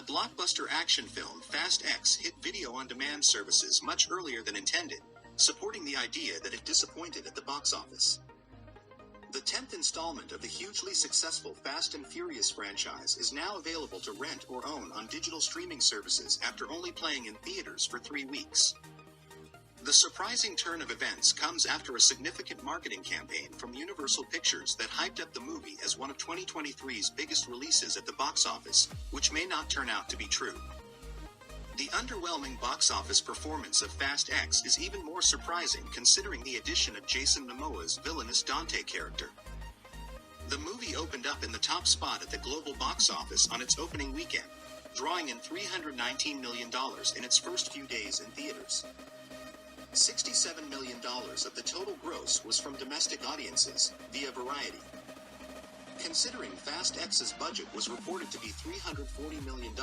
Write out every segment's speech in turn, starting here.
blockbuster action film Fast X hit video-on-demand services much earlier than intended, supporting the idea that it disappointed at the box office. The 10th installment of the hugely successful Fast and Furious franchise is now available to rent or own on digital streaming services after only playing in theaters for 3 weeks. The surprising turn of events comes after a significant marketing campaign from Universal Pictures that hyped up the movie as one of 2023's biggest releases at the box office, which may not turn out to be true. The underwhelming box office performance of Fast X is even more surprising considering the addition of Jason Momoa's villainous Dante character. The movie opened up in the top spot at the global box office on its opening weekend, drawing in $319 million in its first few days in theaters. $67 million of the total gross was from domestic audiences, via Variety. Considering Fast X's budget was reported to be $340 million,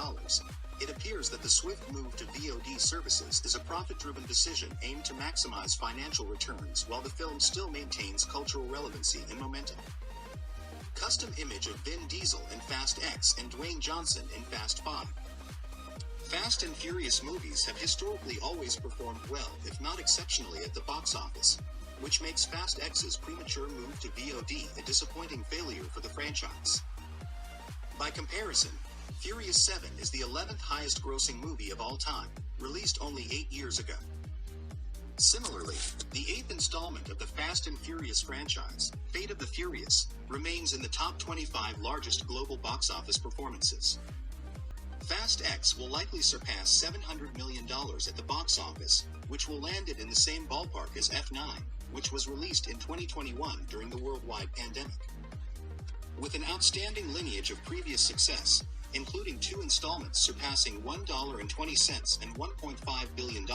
it appears that the swift move to VOD services is a profit-driven decision aimed to maximize financial returns while the film still maintains cultural relevancy and momentum. Custom image of Vin Diesel in Fast X and Dwayne Johnson in Fast 5. Fast and Furious movies have historically always performed well, if not exceptionally, at the box office, which makes Fast X's premature move to VOD a disappointing failure for the franchise. By comparison, Furious 7 is the 11th highest grossing movie of all time, released only 8 years ago. Similarly, the 8th installment of the Fast and Furious franchise, Fate of the Furious, remains in the top 25 largest global box office performances. Fast X will likely surpass $700 million at the box office, which will land it in the same ballpark as F9, which was released in 2021 during the worldwide pandemic. With an outstanding lineage of previous success, including 2 installments surpassing $1.20 and $1.5 billion,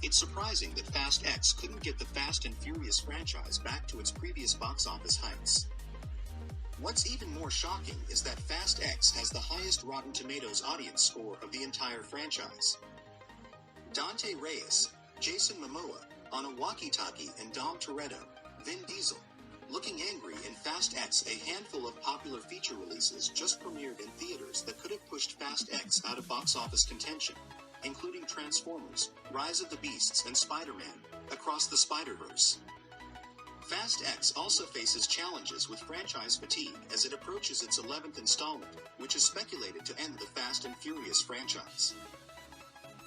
it's surprising that Fast X couldn't get the Fast and Furious franchise back to its previous box office heights. What's even more shocking is that Fast X has the highest Rotten Tomatoes audience score of the entire franchise. Dante Reyes, Jason Momoa, on a walkie-talkie, and Dom Toretto, Vin Diesel, looking angry in Fast X. A handful of popular feature releases just premiered in theaters that could have pushed Fast X out of box office contention, including Transformers, Rise of the Beasts, and Spider-Man: Across the Spider-Verse. Fast X also faces challenges with franchise fatigue as it approaches its 11th installment, which is speculated to end the Fast and Furious franchise.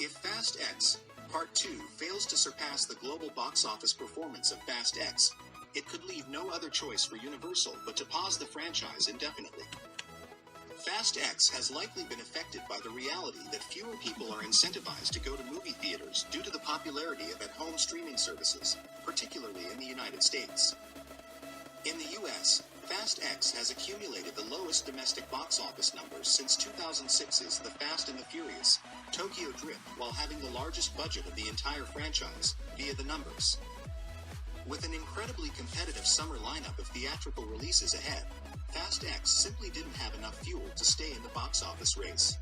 If Fast X Part 2 fails to surpass the global box office performance of Fast X, it could leave no other choice for Universal but to pause the franchise indefinitely. Fast X has likely been affected by the reality that fewer people are incentivized to go to movie theaters due to the popularity of at-home streaming services, particularly in the United States. In the US, Fast X has accumulated the lowest domestic box office numbers since 2006's The Fast and the Furious, Tokyo Drift, while having the largest budget of the entire franchise, via the numbers. With an incredibly competitive summer lineup of theatrical releases ahead, Fast X simply didn't have enough fuel to stay in the box office race.